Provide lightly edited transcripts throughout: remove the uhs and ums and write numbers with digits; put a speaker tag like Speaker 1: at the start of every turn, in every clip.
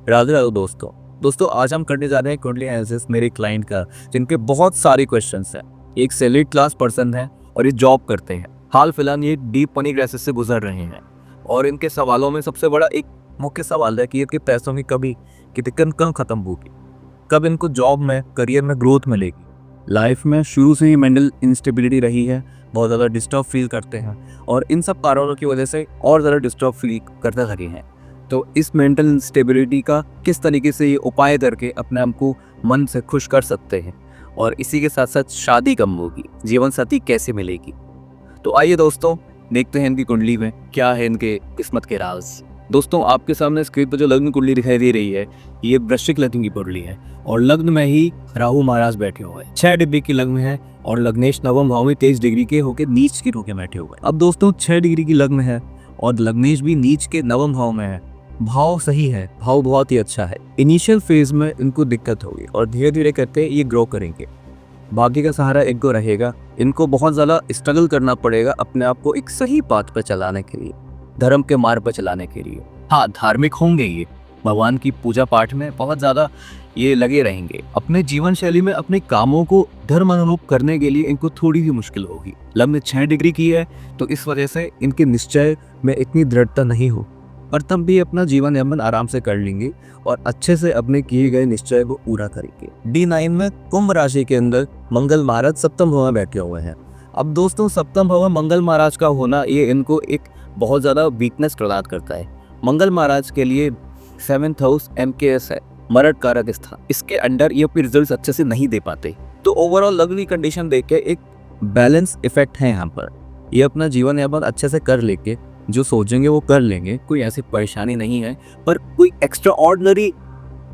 Speaker 1: राधे राधे दोस्तों आज हम करने जा रहे हैं कुंडली एनालिसिस मेरे क्लाइंट का, जिनके बहुत सारे क्वेश्चंस हैं। एक सैलरी क्लास पर्सन है और ये जॉब करते हैं। हाल फिलहाल ये डीप मनी क्राइसिस से गुजर रहे हैं और इनके सवालों में सबसे बड़ा एक मुख्य सवाल है कि इनके पैसों की कभी की दिक्कत कब खत्म होगी, कब इनको जॉब में करियर में ग्रोथ मिलेगी। लाइफ में शुरू से ही मेंटल इंस्टेबिलिटी रही है, बहुत ज़्यादा डिस्टर्ब फील करते हैं और इन सब कारणों की वजह से और ज़्यादा डिस्टर्ब फील करते लगे हैं। तो इस मेंटल इंस्टेबिलिटी का किस तरीके से ये उपाय करके अपने आप को मन से खुश कर सकते हैं और इसी के साथ साथ शादी कब होगी, जीवन साथी कैसे मिलेगी। तो आइए दोस्तों देखते हैं इनकी कुंडली में क्या है इनके किस्मत के राज। दोस्तों आपके सामने स्क्रीन पर जो लग्न कुंडली दिखाई दे रही है ये वृश्चिक लग्न की कुंडली है और लग्न में ही राहु महाराज बैठे हुए हैं। 6 डिग्री की लग्न है और लग्नेश नवम भाव में 23 डिग्री के होके नीच के होके बैठे हुए हैं। अब दोस्तों 6 डिग्री की लग्न है और लग्नेश भी नीच के नवम भाव में है। भाव सही है, भाव बहुत ही अच्छा है। इनिशियल फेज में इनको दिक्कत होगी और धीरे धीरे करते ये ग्रो करेंगे। बाकी का सहारा इनको रहेगा। इनको बहुत ज़्यादा स्ट्रगल करना पड़ेगा अपने आप को एक सही पाथ पर चलाने के लिए, धर्म के मार्ग पर चलाने के लिए। हाँ, धार्मिक होंगे ये, भगवान की पूजा पाठ में बहुत ज़्यादा ये लगे रहेंगे। अपने जीवन शैली में अपने कामों को धर्म अनुरूप करने के लिए इनको थोड़ी सी मुश्किल होगी। लग्न 6 डिग्री की है तो इस वजह से इनके निश्चय में इतनी दृढ़ता नहीं हो, पर तब भी अपना जीवन यापन आराम से कर लेंगे और अच्छे से अपने किए गए निश्चय को पूरा करेंगे। D9 में कुंभ राशि के अंदर मंगल महाराज सप्तम भाव में बैठे हुए हैं। अब दोस्तों सप्तम भाव में मंगल महाराज का होना ये इनको एक बहुत ज़्यादा वीकनेस प्रदान करता है। मंगल महाराज के लिए 7th हाउस MKS है, मरड कारक स्थान। इसके अंडर ये अपने रिजल्ट अच्छे से नहीं दे पाते। तो ओवरऑल लग्न की कंडीशन देख के एक बैलेंस इफेक्ट है यहाँ पर। ये अपना जीवन यापन अच्छे से कर लेके जो सोचेंगे वो कर लेंगे, कोई ऐसी परेशानी नहीं है। पर कोई एक्स्ट्रा ऑर्डिनरी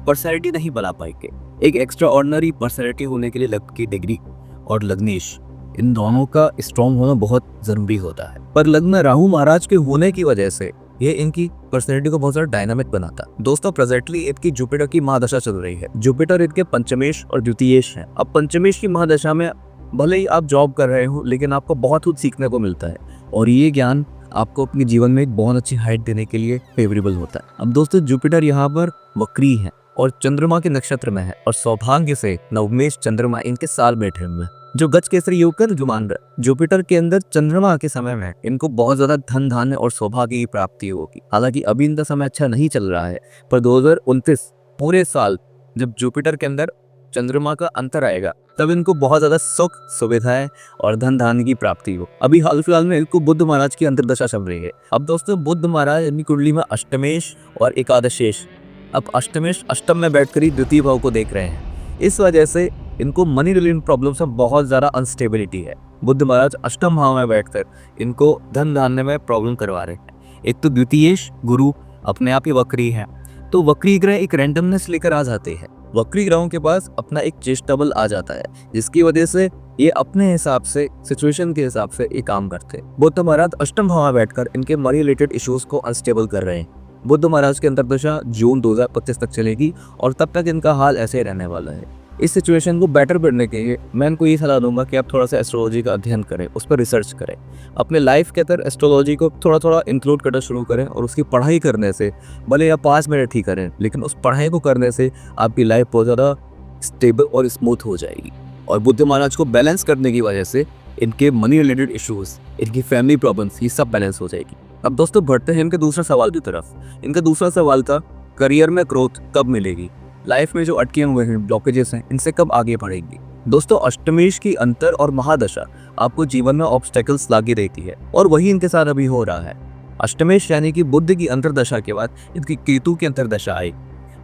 Speaker 1: पर्सनैलिटी नहीं बना पाएंगे। एक एक्स्ट्रा ऑर्डिनरी पर्सनैलिटी होने के लिए लग्न की डिग्री और लग्नेश इन दोनों का स्ट्रॉन्ग होना बहुत जरूरी होता है। पर लग्न में राहु महाराज के होने की वजह से ये इनकी पर्सनैलिटी को बहुत ज्यादा डायनामिक बनाता है। दोस्तों प्रेजेंटली इनकी जुपिटर की महादशा चल रही है। जुपिटर इनके पंचमेश और द्वितीयेश है। अब पंचमेश की महादशा में भले ही आप जॉब कर रहे हो लेकिन आपको बहुत कुछ सीखने को मिलता है और ये ज्ञान आपको अपने जीवन में एक बहुत अच्छी हाइट देने के लिए फेवरेबल होता है। अब दोस्तों जुपिटर यहाँ पर वक्री है और चंद्रमा के नक्षत्र में है और सौभाग्य से नवमेश चंद्रमा इनके साथ बैठे हुए हैं जो गज केसरी योग का जुमान रहा। जुपिटर के अंदर चंद्रमा के समय में इनको बहुत ज्यादा धन धान्य और सौभाग्य की प्राप्ति होगी। हालांकि अभी इनका समय अच्छा नहीं चल रहा है, पर 2029 पूरे साल जब जुपिटर के अंदर चंद्रमा का अंतर आएगा तब इनको बहुत ज्यादा सुख सुविधाएं और धन धान्य की प्राप्ति हो। अभी हाल फिलहाल में इनको बुध महाराज की अंतर्दशा चल रही है। अब दोस्तों बुध महाराज इनकी कुंडली में अष्टमेश और एकादशेश, अब अष्टमेश अष्टम में बैठकर ही द्वितीय भाव को देख रहे हैं। इस वजह से इनको मनी रिलेटेड प्रॉब्लम्स में बहुत ज्यादा अनस्टेबिलिटी है। बुध महाराज अष्टम भाव में बैठकर इनको धन धान्य में प्रॉब्लम करवा रहे हैं। एक तो द्वितीयेश गुरु अपने आप ही वक्री है, तो वक्री ग्रह एक रैंडमनेस लेकर आ जाते हैं। वक्री ग्रहों के पास अपना एक चेस्टेबल आ जाता है जिसकी वजह से ये अपने हिसाब से सिचुएशन के हिसाब से ये काम करते हैं। बुध महाराज अष्टम भाव में बैठकर इनके मनी रिलेटेड इश्यूज को अनस्टेबल कर रहे हैं। बुध महाराज की अंतर्दशा जून 2025 तक चलेगी और तब तक इनका हाल ऐसे ही रहने वाला है। इस सिचुएशन को बेटर करने के लिए मैं इनको ये सलाह दूंगा कि आप थोड़ा सा एस्ट्रोलॉजी का अध्ययन करें, उस पर रिसर्च करें, अपने लाइफ के अंदर एस्ट्रोलॉजी को थोड़ा थोड़ा इंक्लूड करना शुरू करें और उसकी पढ़ाई करने से भले आप 5 मिनट ही करें लेकिन उस पढ़ाई को करने से आपकी लाइफ बहुत ज़्यादा स्टेबल और स्मूथ हो जाएगी। और बुध महाराज को बैलेंस करने की वजह से इनके मनी रिलेटेड इश्यूज, इनकी फैमिली प्रॉब्लम्स, ये सब बैलेंस हो जाएगी। अब दोस्तों बढ़ते हैं इनके दूसरा सवाल की तरफ। इनका दूसरा सवाल था करियर में ग्रोथ कब मिलेगी, लाइफ में जो अटके हुए हैं ब्लॉकेजेस हैं इनसे कब आगे बढ़ेंगी। दोस्तों अष्टमेश की अंतर और महादशा आपको जीवन में ऑब्स्टेकल्स लाके देती है और वही इनके साथ अभी हो रहा है। अष्टमेश यानी कि बुध की अंतर्दशा के बाद इनकी केतु की अंतर्दशा आई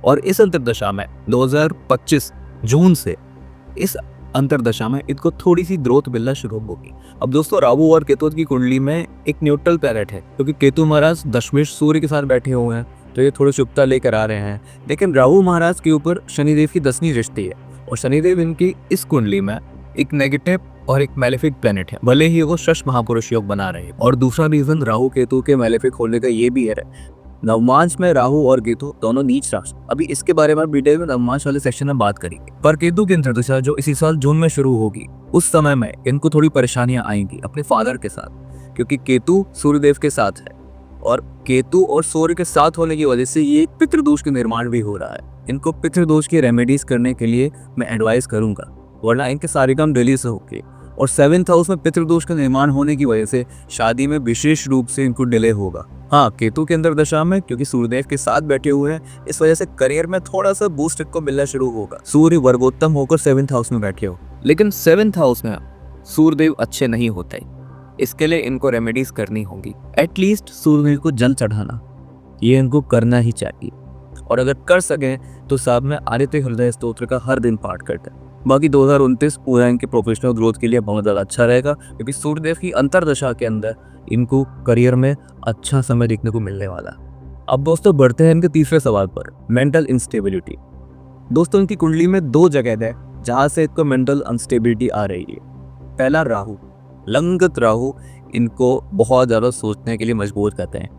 Speaker 1: और इस अंतर्दशा में 2025 जून से इस अंतर्दशा में इनको थोड़ी सी ग्रोथ मिलना शुरू होगी। अब दोस्तों राहु और केतु की कुंडली में एक न्यूट्रल प्लैनेट है क्योंकि केतु महाराज दशमेश सूर्य के साथ बैठे हुए हैं तो ये थोड़ी शुभता लेकर आ रहे हैं। लेकिन राहु महाराज के ऊपर शनिदेव की 10वीं दृष्टि है और शनिदेव इनकी इस कुंडली में एक नेगेटिव और एक मैलेफिक प्लेनेट है, भले ही वो शश महापुरुष योग बना रहे हैं। और दूसरा रीजन राहु केतु के मैलेफिक होने का ये भी है, नवमांश में राहु और केतु दोनों नीच राशि। अभी इसके बारे में डिटेल में नवमांश वाले सेक्शन में बात करेंगे। पर केतु की अंतर्दशा जो इसी साल जून में शुरू होगी उस समय में इनको थोड़ी परेशानियां आएंगी अपने फादर के साथ, क्योंकि केतु सूर्यदेव के साथ है और केतु और सूर्य के साथ होने की वजह से ये पितृदोष का निर्माण भी हो रहा है। इनको पितृदोष की रेमेडीज करने के लिए मैं एडवाइस करूंगा, वरना इनके सारे काम डिले से होंगे। और 7th हाउस में पितृदोष का निर्माण होने की वजह से शादी में विशेष रूप से इनको डिले होगा। हाँ, केतु के अंदर दशा में क्योंकि सूर्यदेव के साथ बैठे हुए हैं, इस वजह से करियर में थोड़ा सा बूस्ट इनको मिलना शुरू होगा। सूर्य वर्गोत्तम होकर 7th हाउस में बैठे हो, लेकिन 7th हाउस में सूर्यदेव अच्छे नहीं होते। इसके लिए इनको रेमेडीज करनी होगी। एटलीस्ट सूर्यदेव को जल चढ़ाना, ये इनको करना ही चाहिए। और अगर कर सकें तो साथ में आदित्य हृदय स्तोत्र का हर दिन पाठ करते हैं। बाकी 2029 पूरा इनके प्रोफेशनल ग्रोथ के लिए बहुत ज़्यादा अच्छा रहेगा, क्योंकि सूर्यदेव की अंतरदशा के अंदर इनको करियर में अच्छा समय देखने को मिलने वाला है। अब दोस्तों बढ़ते हैं इनके तीसरे सवाल पर, मेंटल इंस्टेबिलिटी। दोस्तों इनकी कुंडली में 2 जगह है जहाँ से इनको मेंटल अनस्टेबिलिटी आ रही है। पहला राहु, लंगत राहु इनको बहुत ज़्यादा सोचने के लिए मजबूर करते हैं,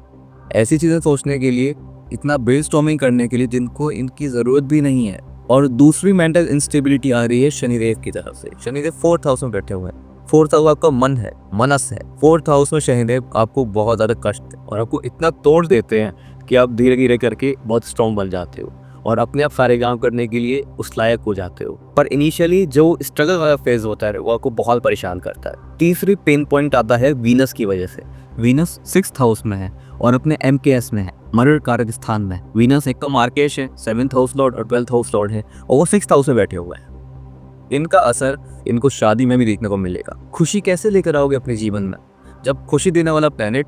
Speaker 1: ऐसी चीज़ें सोचने के लिए, इतना ब्रेनस्टॉर्मिंग करने के लिए जिनको इनकी ज़रूरत भी नहीं है। और दूसरी मेंटल इंस्टेबिलिटी आ रही है शनिदेव की तरफ से। शनिदेव 4th हाउस में बैठे हुए हैं। 4th हाउस आपका मन है, मनस है। 4th हाउस में शनिदेव आपको बहुत ज़्यादा कष्ट है और आपको इतना तोड़ देते हैं कि आप धीरे धीरे करके बहुत स्ट्रॉन्ग बन जाते हो और अपने आप सारे काम करने के लिए उस लायक हो जाते हो। पर इनिशियली जो स्ट्रगल वाला फेज होता है वो आपको बहुत परेशान करता है। तीसरी पेन पॉइंट आता है वीनस की वजह से। वीनस 6th हाउस में है और अपने MKS में है, मर्डर कारक स्थान में। वीनस एक का मार्केश है, 7th हाउस लॉर्ड और 12th हाउस लॉर्ड है, और वो 6th हाउस में बैठे हुए हैं। इनका असर इनको शादी में भी देखने को मिलेगा। खुशी कैसे लेकर आओगे अपने जीवन में जब खुशी देने वाला प्लैनेट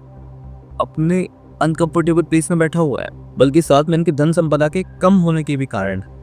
Speaker 1: अपने अनकंफर्टेबल प्लेस में बैठा हुआ है, बल्कि साथ में इनके धन संपदा के कम होने के भी कारण है।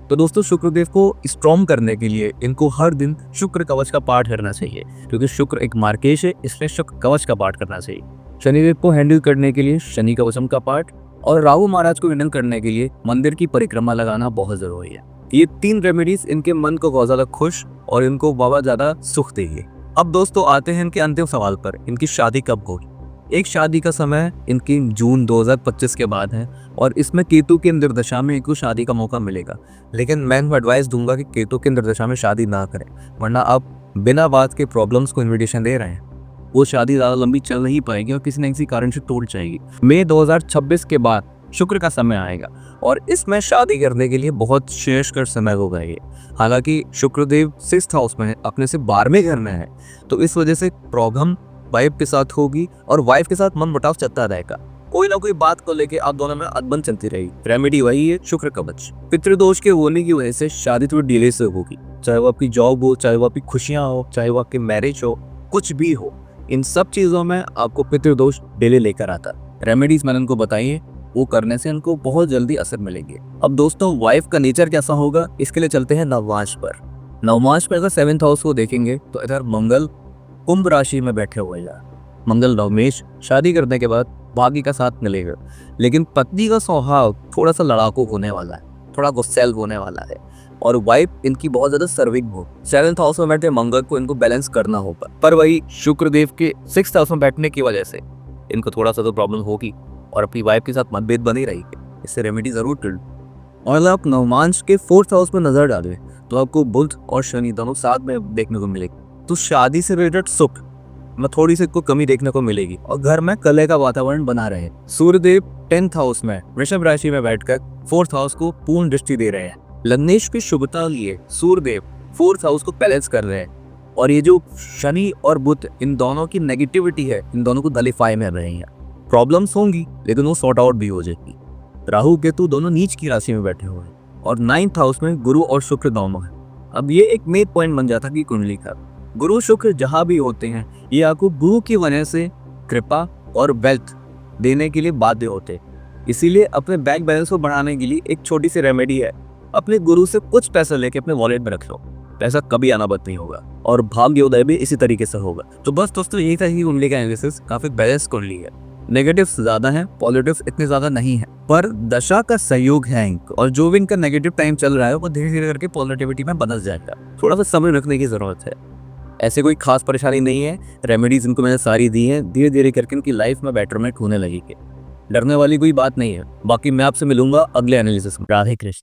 Speaker 1: तो दोस्तों शुक्रदेव को स्ट्रॉन्ग करने के लिए इनको हर दिन शुक्र कवच का पाठ करना चाहिए, क्योंकि शुक्र एक मार्केश है, इसलिए शुक्र कवच का पाठ करना चाहिए। शनिदेव को हैंडल करने के लिए शनि कवचम का पाठ, और राहु महाराज को हैंडल करने के लिए मंदिर की परिक्रमा लगाना बहुत जरूरी है। ये 3 रेमेडीज इनके मन को बहुत ज्यादा खुश और इनको बहुत ज्यादा सुख देगी। अब दोस्तों आते हैं इनके अंतिम सवाल पर, इनकी शादी कब होगी। एक शादी का समय इनकी जून 2025 के बाद है और इसमें केतु की अंतर्दशा में इनको शादी का मौका मिलेगा। लेकिन मैं इनको एडवाइस दूंगा कि केतु की अंतर्दशा में शादी ना करें, वरना आप बिना बात के प्रॉब्लम्स को इन्विटेशन दे रहे हैं। वो शादी ज़्यादा लंबी चल नहीं पाएगी और किसी न किसी कारण से टूट जाएगी। मई 2026 के बाद शुक्र का समय आएगा और इसमें शादी करने के लिए बहुत श्रेष्ठकर समय होगा ये। हालांकि शुक्रदेव 6th हाउस में है, अपने से 12वें घर में है, तो इस वजह से प्रॉब्लम वाइफ के साथ होगी और वाइफ के साथ मनमुटाव चलता रहेगा। कोई ना कोई बात को लेके आप दोनों में अनबन चलती रहेगी। रेमेडी वही है शुक्र कवच। पितृदोष के होने की वजह से शादी थोड़ी डिले से होगी, चाहे वो आपकी जॉब हो, चाहे वो आपकी खुशियां हो, चाहे वो आपकी मैरिज हो, कुछ भी हो, इन सब चीजों में आपको पितृदोष डिले लेकर आता। रेमेडीज मैंने उनको बताइए, वो करने से उनको बहुत जल्दी असर मिलेंगे। अब दोस्तों वाइफ का नेचर कैसा होगा, इसके लिए चलते हैं नवमांश पर। नवमांश पर अगर 7th हाउस को देखेंगे तो इधर मंगल कुंभ राशि में बैठे हुए हैं। मंगल नवमेश शादी करने के बाद भाग्य का साथ मिलेगा, लेकिन पत्नी का स्वभाव थोड़ा सा लड़ाकू होने वाला है, थोड़ा गुस्सैल होने वाला है और वाइफ इनकी बहुत ज्यादा सर्विंग हो। 7th हाउस में बैठे मंगल को इनको बैलेंस करना होगा, पर वही शुक्रदेव के 6th हाउस में बैठने की वजह से इनको थोड़ा सा तो प्रॉब्लम होगी और अपनी वाइफ के साथ मतभेद बनी रहेगी। इससे रेमेडी जरूर कर लो। और आप नवमांश के 4th हाउस में नजर डालें तो आपको बुध और शनि दोनों साथ में देखने को मिलेगी, तो शादी से रिलेटेड सुख में थोड़ी सी को कमी देखने को मिलेगी और घर में कलह का वातावरण बना रहे। सूर्यदेव 10th हाउस में वृषभ राशि में बैठकर 4th हाउस को पूर्ण दृष्टि दे रहे हैं। लग्नेश की शुभता लिए सूर्यदेव 4th हाउस को बैलेंस कर रहे हैं और ये जो शनि और बुध इन दोनों की नेगेटिविटी है, इन दोनों को नलिफाई में रहे हैं। प्रॉब्लम्स होंगी लेकिन वो सॉर्ट आउट भी हो जाएगी। राहु केतु दोनों नीच की राशि में बैठे हुए हैं और 9th हाउस में गुरु और शुक्र दोनों हैं। अब ये एक मेन पॉइंट बन जाता कि कुंडली का गुरु शुक्र जहां भी होते हैं, ये आपको गुरु की वजह से कृपा और वेल्थ देने के लिए बाध्य होते हैं। इसीलिए अपने बैंक बैलेंस को बढ़ाने के लिए एक छोटी सी रेमेडी है, अपने गुरु से कुछ पैसा लेके अपने वॉलेट में रख लो, पैसा कभी आना बंद नहीं होगा और भाग्योदय भी इसी तरीके से होगा। तो बस दोस्तों यही था कि कुंडली का एनालिसिस काफी बैलेंस कुंडली है। नेगेटिव्स ज्यादा हैं, पॉजिटिव्स इतने ज्यादा नहीं है, पर दशा का सहयोग है और जो भी इनका नेगेटिव टाइम चल रहा है वो धीरे धीरे करके पॉजिटिविटी में बदल जाएगा। थोड़ा सा समय रखने की जरूरत है। ऐसे कोई खास परेशानी नहीं है, रेमेडीज इनको मैंने सारी दी हैं, धीरे धीरे करके इनकी लाइफ में बेटरमेंट होने लगेगी। डरने वाली कोई बात नहीं है। बाकी मैं आपसे मिलूंगा अगले एनालिसिस में। राधे कृष्ण।